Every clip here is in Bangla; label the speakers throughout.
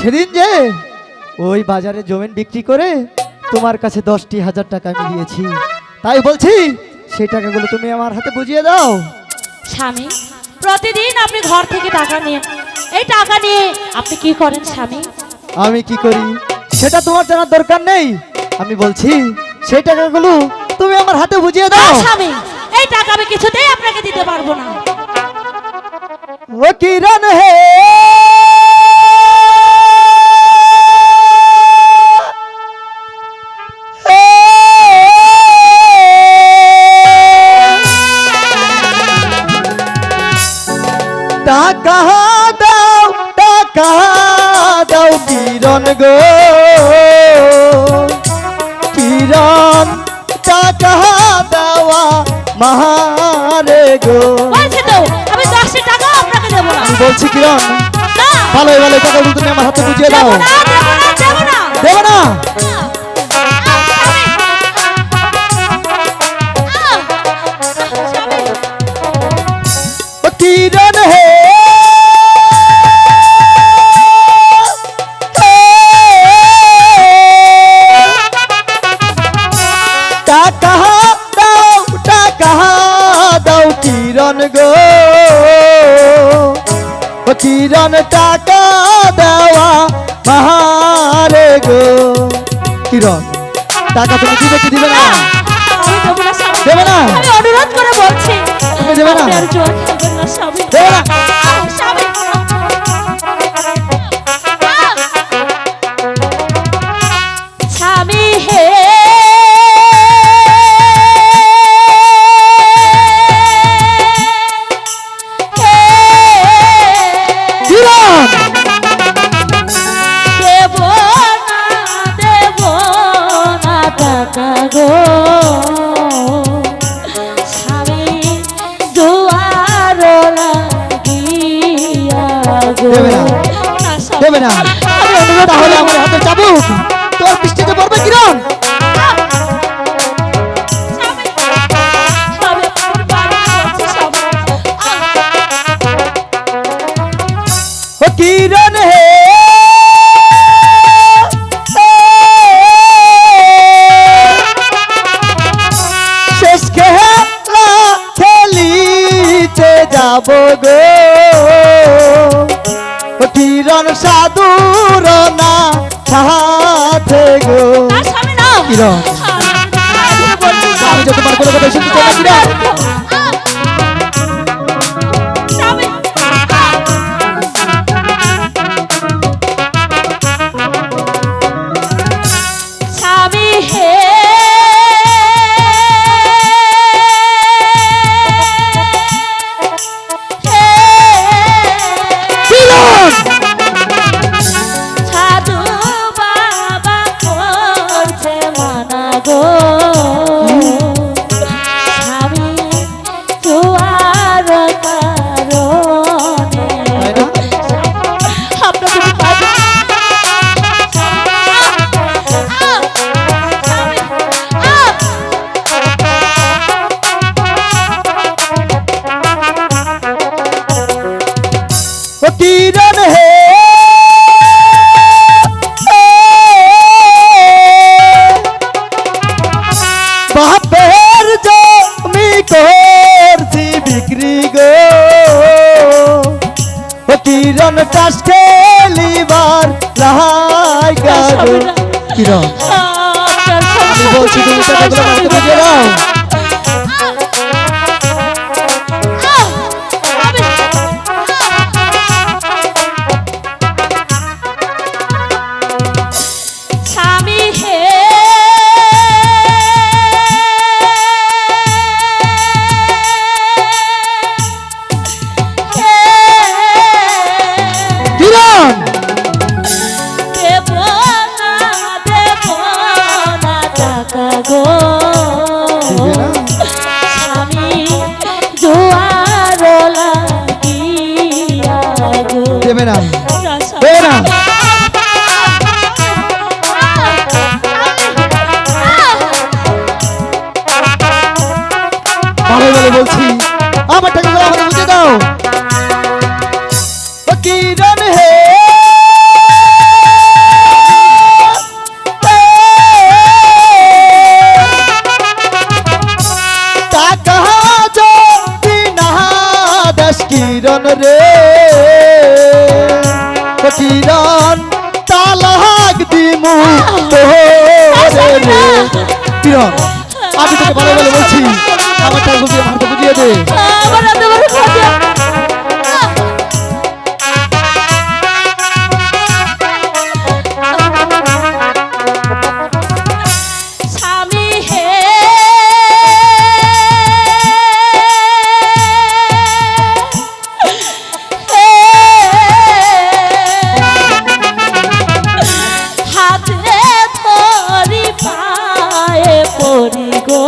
Speaker 1: সেদিন যে ওই বাজারে জমিন বিক্রি করে তোমার কাছে 10,000 টাকা আমি দিয়েছি, তাই বলছি সেই টাকাগুলো তুমি আমার হাতে বুঝিয়ে দাও।
Speaker 2: স্বামী, প্রতিদিন আপনি ঘর থেকে টাকা নিয়ে, এই টাকা নিয়ে আপনি কি করেন স্বামী?
Speaker 1: আমি কি করি সেটা তোমার জানার দরকার নেই, আমি বলছি সেই টাকাগুলো তুমি আমার হাতে বুঝিয়ে
Speaker 2: না
Speaker 1: দাও।
Speaker 2: স্বামী, এই টাকা আমি কিছুতেই আপনাকে দিতে পারবো না।
Speaker 1: ও কিরণ হে টাকা দাও, টাকা দাও কিরণ গো, কিরণ টাকা দেওয়া মারে গো।
Speaker 2: বলছি তো আমি 10 টাকা আপনাকে দেবো না।
Speaker 1: আমি বলছি কিরণ
Speaker 2: না,
Speaker 1: ভালো ভালো টাকাগুলো তুমি আমার হাতে বুঝিয়ে দাও।
Speaker 2: দেবো না, দেবো না, দেবো
Speaker 1: দেবো
Speaker 2: না।
Speaker 1: না? ও কিরণ হে টাকা দাও, টাকা দাও কিরণ গো, ও কিরণ টাকা দেওয়া মারে গো। কিরণ টাকা তুমি দিবে কি দিবে না?
Speaker 2: আমি দেবো না স্বামী।
Speaker 1: দেবে না?
Speaker 2: আমি অনুরোধ করে বলছি,
Speaker 1: তুমি দেবে না?
Speaker 2: আপনি আর জুয়া খেলবেন না স্বামী।
Speaker 1: দেবে না?
Speaker 2: স্বামী, স্বামী হে
Speaker 1: কিরণ
Speaker 2: দেব না টাকা গো স্বামী, দুয়ার লাগিয়া গো।
Speaker 1: দেবে না?
Speaker 2: না স্বামী,
Speaker 1: দেবে না?
Speaker 2: আমি অনুরোধ
Speaker 1: তাহলে আমার হাতে চাবুক তোর দৃষ্টিতে পড়বে কিরণ।
Speaker 2: স্বামী, স্বামী, আমার বাড়ি করছে স্বামী।
Speaker 1: ও কিরণ হে শেষ খেলা খেলিতে যাব গো, ও কিরণ সাধুর না সাথে গো।
Speaker 2: না স্বামী, না।
Speaker 1: কিরণ
Speaker 2: আমি বলছি
Speaker 1: আমি তো তোমার কোনো কথা শুনতে চাই না কিরণ।
Speaker 2: স্বামী, স্বামী হে
Speaker 1: কিরণ
Speaker 2: সাধু বাবা করছে মানা গো স্বামী, জুয়ার কারণে
Speaker 1: তাই না?
Speaker 2: আপনার দুটো পা ধরে- স্বামী,
Speaker 1: ও কিরণ হে বাপের জমি করছি বিক্রি গো, ও কিরণ টাস খেলিবার লাইগা গো। কিরণ আমি বলছি তুমি টাকাগুলো আমার হাতে বুঝিয়ে দাও।
Speaker 2: স্বামী হে
Speaker 1: কিরণ
Speaker 2: দেব না টাকা গো
Speaker 1: দিবে না? কিরণ আমি তোকে ভালো ভালো বলছি আমার টাকা বুঝিয়ে দে
Speaker 2: আমার এত বড় ক্ষতি স্বামী হে হাতে ধরি পায়ে পড়ি গো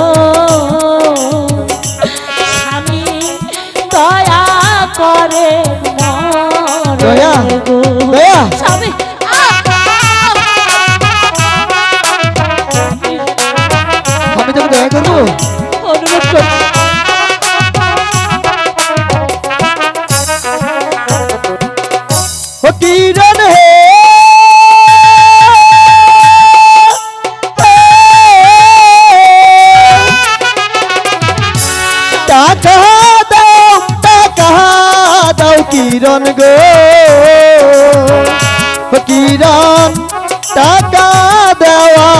Speaker 2: স্বামী দয়া করে
Speaker 1: দয়া?
Speaker 2: গো
Speaker 1: দয়া?
Speaker 2: স্বামী
Speaker 1: আমি তোকে দয়া করবো
Speaker 2: অনুরোধ করছি
Speaker 1: ও কিরণ হে টাকা দাও কিরণ গো ও কিরণ টাকা দেওয়া